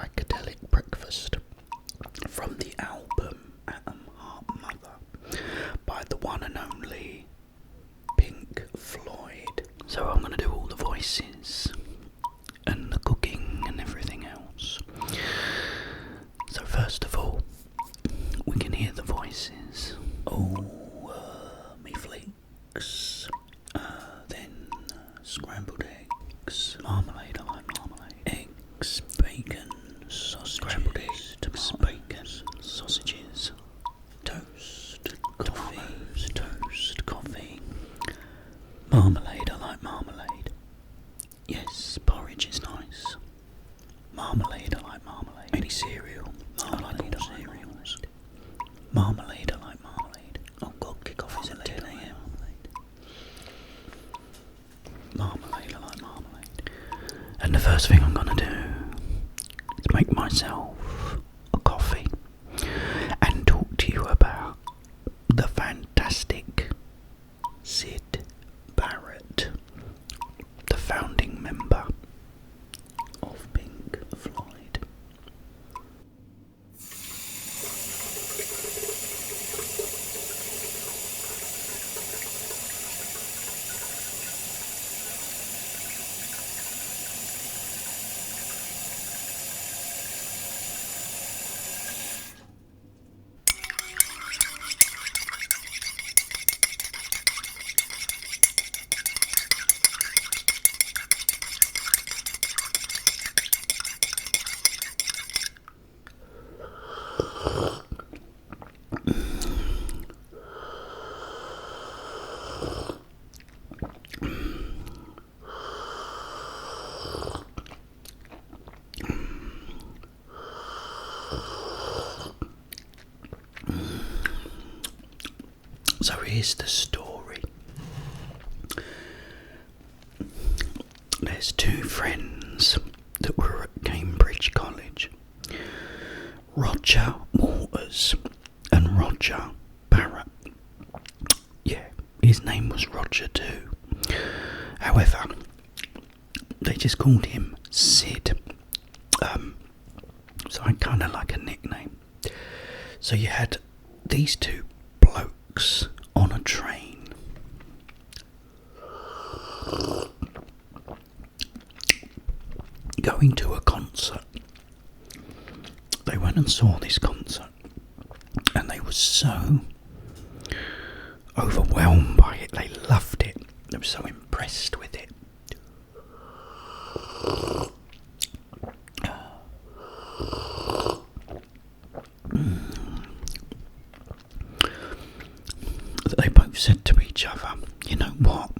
Psychedelic Breakfast from the album Atom Heart Mother by the one and only Pink Floyd. So I'm going to do all the voices and the cooking and everything else. So first of all, we can hear the voices. Me flakes. Then scrambled eggs. Marmalade, I like marmalade. Eggs, bacon, sausages. Scrambled eggs, bacon, sausages. Toast, coffee. Toast, coffee. Marmalade, I like marmalade. Yes, porridge is nice. Marmalade, I like marmalade. Any cereal. Marmalade, I like cereals. Marmalade, I like marmalade. Oh God, kick-off is at 10 a.m. Marmalade, I like marmalade. And the first thing I'm gonna do is make myself a coffee and talk to you about the fantastic Syd Barrett, the founding member of Pink Floyd. So here's the story. There's two friends that were at Cambridge College, Roger Waters and Roger Barrett. Yeah, his name was Roger too. However, they just called him Syd. So I kind of like a nickname. So you had these two blokes on a train. Going to a concert. They went and saw this concert and they were so overwhelmed by it. They loved it. They were so impressed with it. They both said to each other, you know what?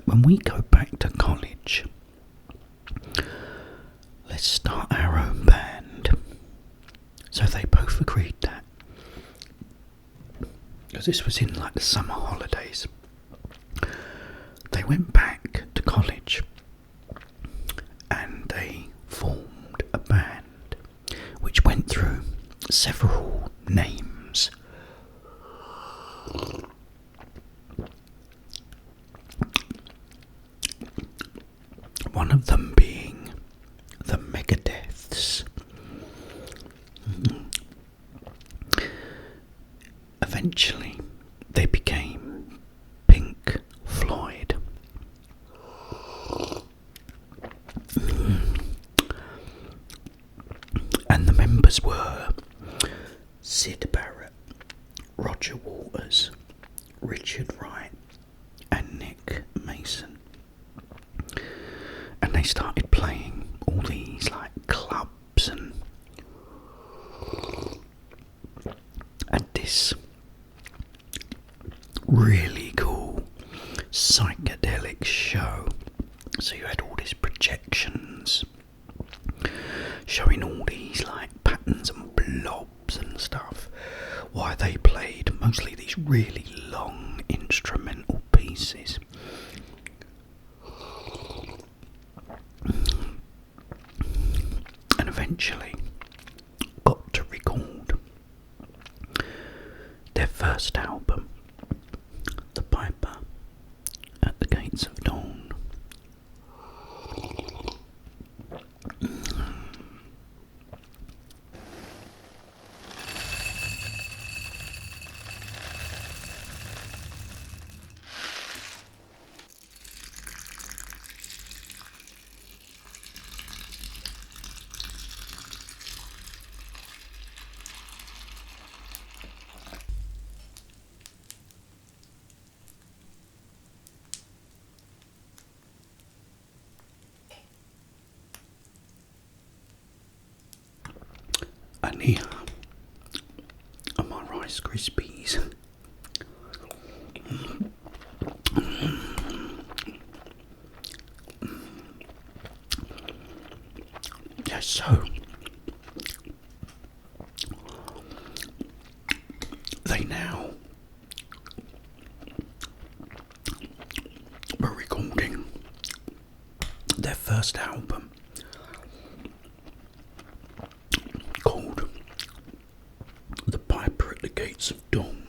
When we go back to college, let's start our own band. So they both agreed that. Because this was in like the summer holidays. They went back to college and they formed a band which went through several names. One of them being the Megadeths. Eventually, they became Pink Floyd. And the members were Syd Barrett, Roger Waters, Richard Wright, and Nick Mason. And they started playing all these like clubs and at this really cool psychedelic show. So you had all these projections showing all these like patterns and blobs and stuff, while they played mostly these really long instrumental pieces. And eventually got to record their first album, The Piper at the Gates of Dawn. many of my Rice Krispies. Yeah, so they now were recording their first album called The Piper at the Gates of Dawn.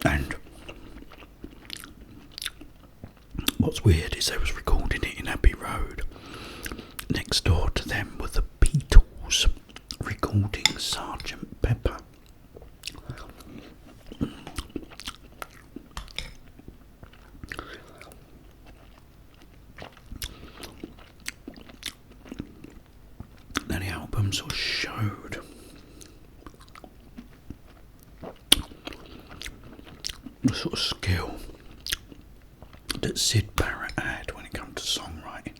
And what's weird is they was recording it in Abbey Road. Next door to them were the Beatles recording Sgt. Pepper. Now the album sort of showed the sort of skill that Syd Barrett had when it comes to songwriting.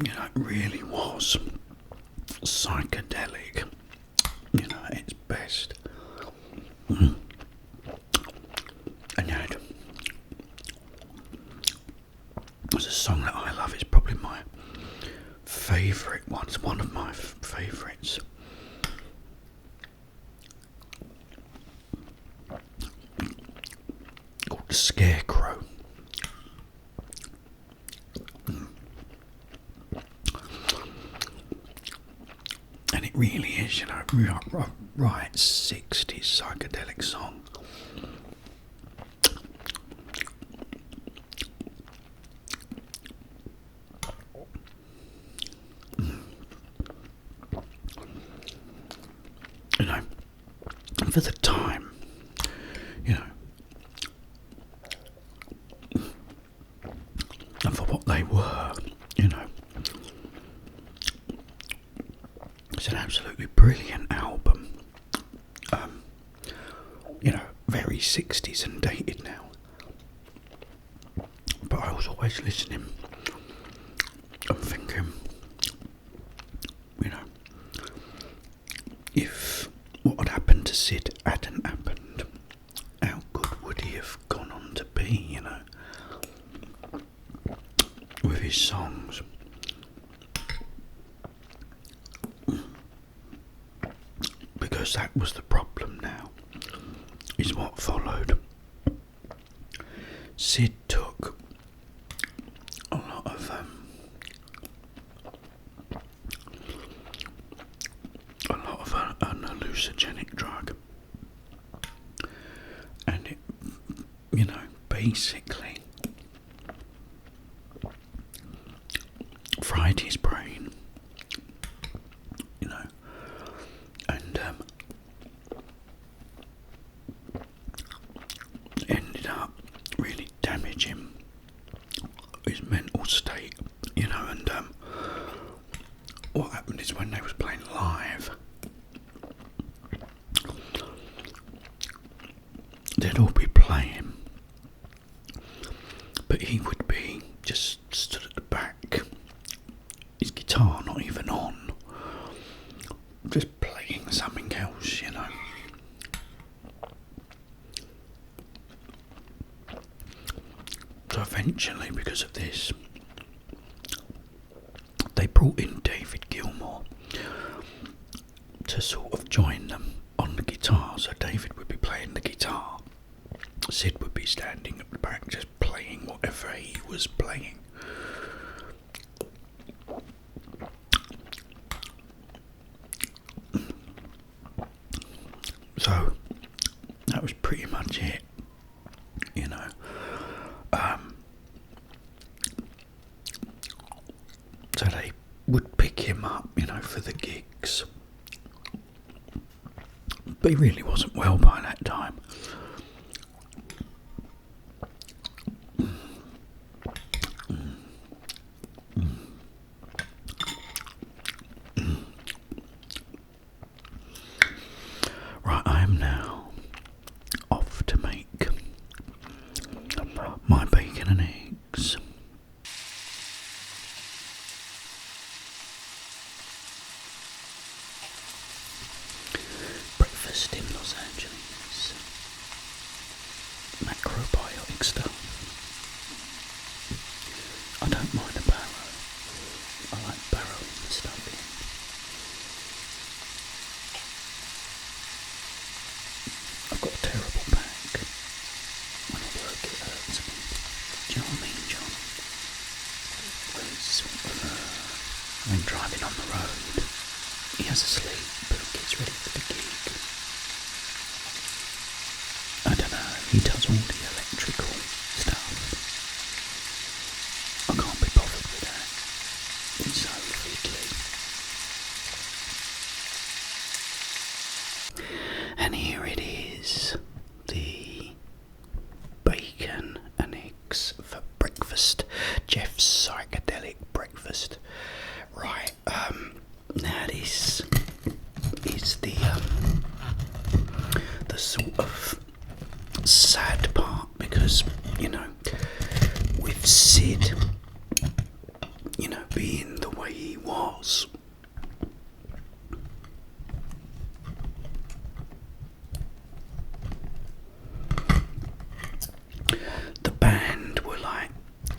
You know, it really was psychedelic, you know, at its best. And you had, there's a song that I love, it's probably my favourite one, it's one of my favourites. Called The Scarecrow. And it really is, you know, right 60s psychedelic song. You know, for the time, you know, and for what they were, you know, it's an absolutely brilliant album. You know, very 60s and dated now. But I was always listening and thinking, you know, if what had happened to Syd hadn't happened, how good would he have gone on to be, you know, with his songs. Because that was the problem now, is what followed. Syd took a lot of an hallucinogenic drug, and it, you know, basically fried his brain, you know, and ended up really damaging his mental state, you know. And what happened is when they was playing live, they'd all be playing, but he would be just stood at the back, his guitar not even on, just playing something else, you know. So eventually, because of this, they brought in David Gilmour to sort of join them on the guitar. So David would be playing the guitar, Syd would be standing at the back just playing whatever he was playing. So that was pretty much it, you know. So they would pick him up, you know, for the gigs. But he really wasn't well by that time. breakfast in Los Angeles. Macrobiotic stuff. I don't mind a barrow. I like barrowing the stuff in. I've got a terrible back. When I work it hurts me. Do you know what I mean, John? When driving on the road, he has a sleep but gets ready for the gig. I don't know, he does all the electrical stuff. I can't be bothered with that. It's so fiddly. And here it is, the bacon and eggs for breakfast. Jeff's psychedelic breakfast. Right, now this is the sort of sad part, because, you know, with Syd, you know, being the way he was, the band were like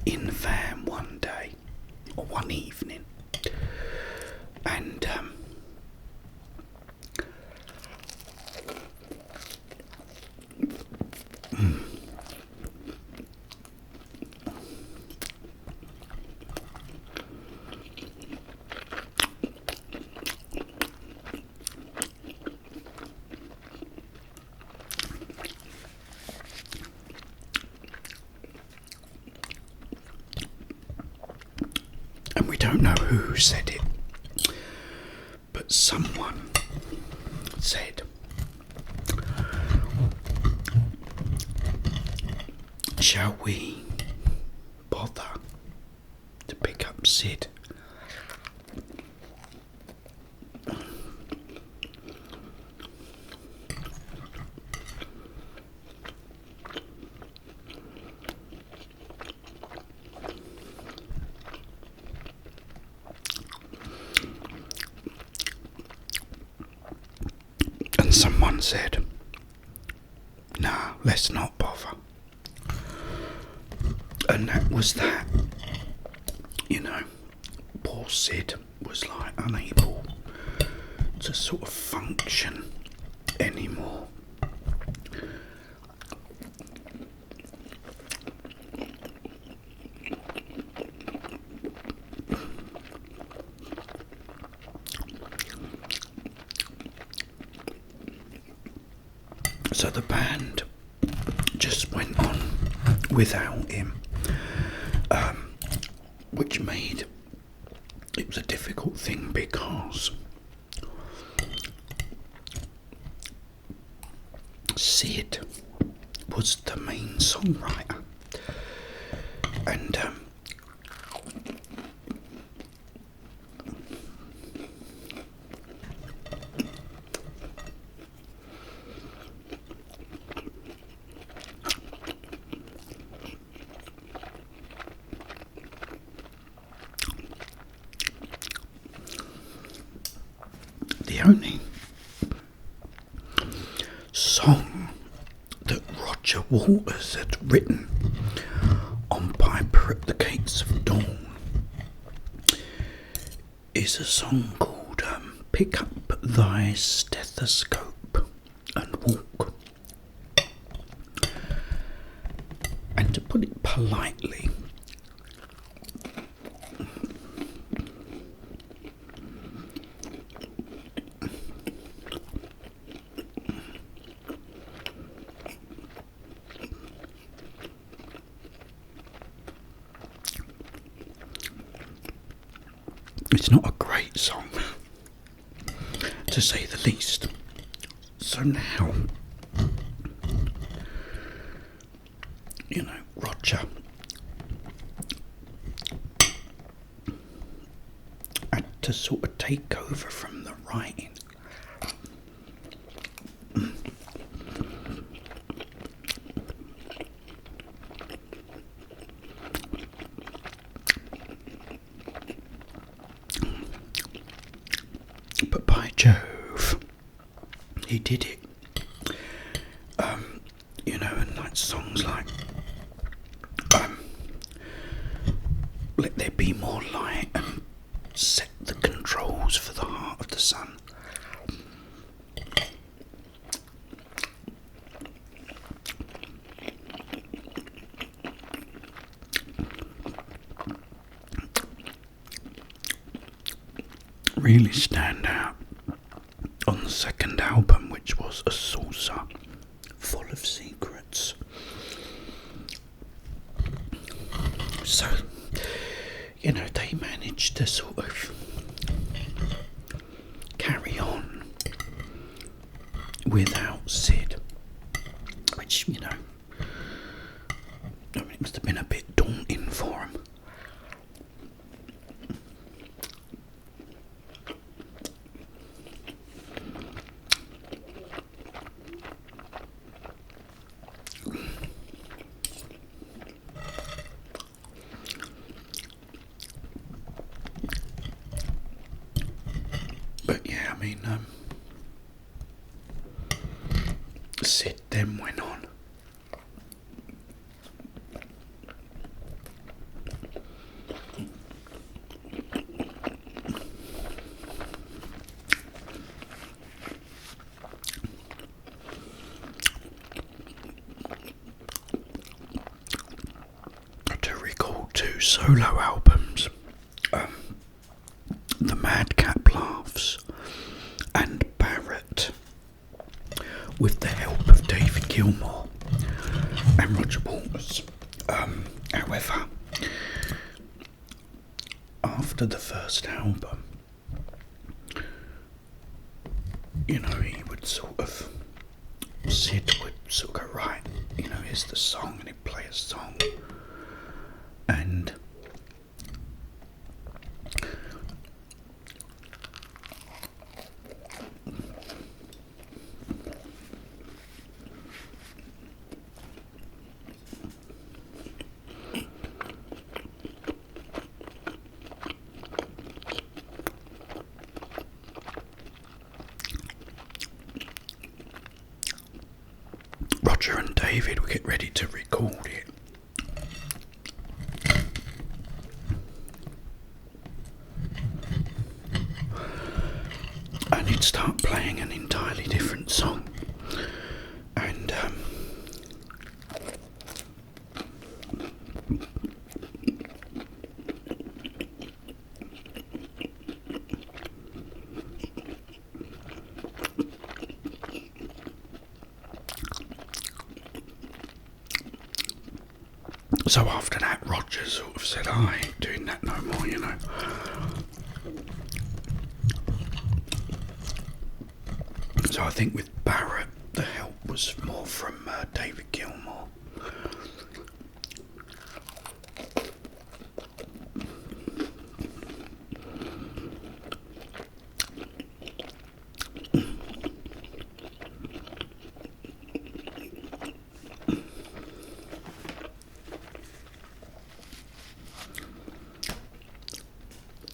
in van one day, or one evening, and we don't know who said it, but someone said, shall we bother to pick up Syd? And someone said, nah, let's not bother. And that was that. You know, poor Syd was like unable to sort of function anymore. So the band just went on without him, which made it was a difficult thing, because Syd was the main songwriter, and the only song that Roger Waters had written on Piper at the Gates of Dawn is a song called Pick Up Thy Stethoscope and Walk. And to put it politely, it's not a great song, to say the least. So now, you know, Roger had to sort of take over from the writing. But by Jove, he did it. that song's like, let there be more light and set the controls for the heart of the sun. Really stand out on the second album, which was A Saucer Full of Secrets. So, you know, they managed to sort of carry on without Syd, which, you know, I mean, it must have been a bit daunting for him. But yeah, I mean, Syd then went on to record 2 solo albums, The Madcap Laughs and Barrett, with the help of David Gilmour and Roger Waters. However, after the first album, you know, Syd would sort of go, right, you know, here's the song, and he'd play a song, and Roger and David would get ready to record it. And he'd start playing an entirely different song. And so after that, Roger sort of said, I ain't doing that no more, you know. So I think with Barrett, the help was more from David Gilmour.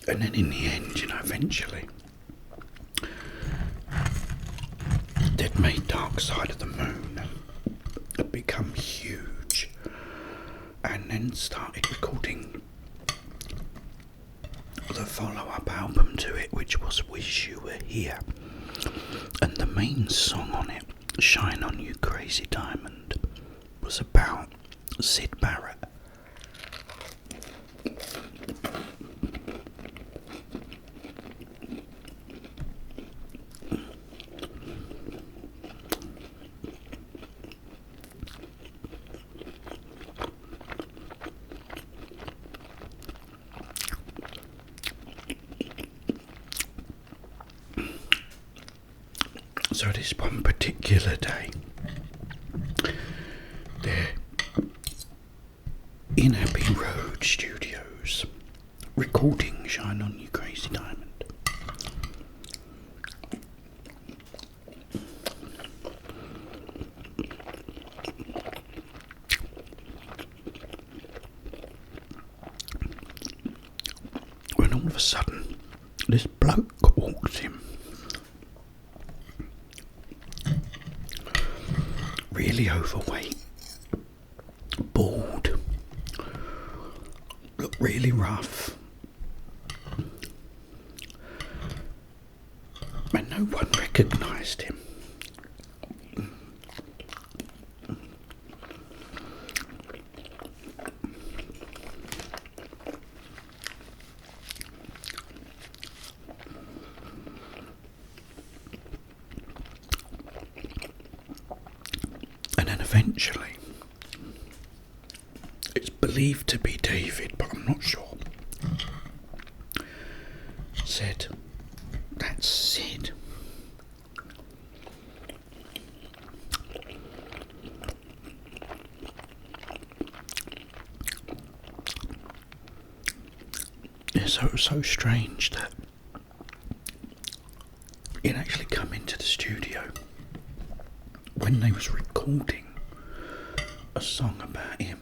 And then in the end, you know, eventually, they'd made Dark Side of the Moon had become huge, and then started recording the follow-up album to it, which was Wish You Were Here. And the main song on it, Shine On You Crazy Diamond, was about Syd Barrett. So this one particular day, they're in Abbey Road Studios recording Shine On You Crazy Diamond. When all of a sudden, this bloke walks in. Really overweight, really rough. And no one recognised him. And then eventually, it's believed to be David, but I'm not sure, said, "That's Syd." Yeah, so it was so strange that he'd actually come into the studio when they was recording a song about him.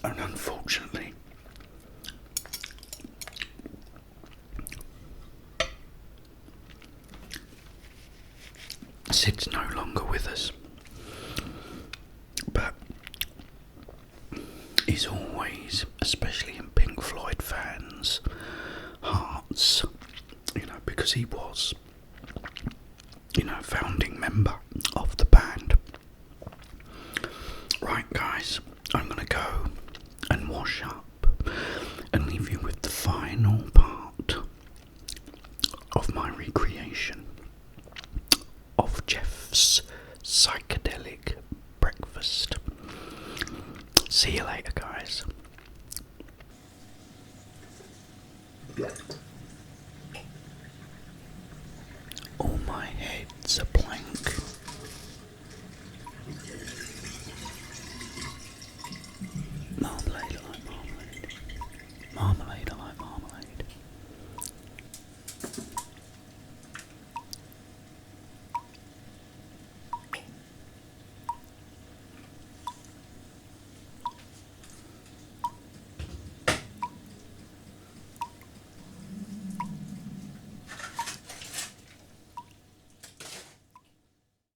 And unfortunately, Syd's no longer with us, but he's always, especially in Pink Floyd fans' hearts, because he was, founding member of the band. Right, guys, I'm gonna go and wash up and leave you with the final part of my recreation of Jeff's psychedelic breakfast. See you later, guys.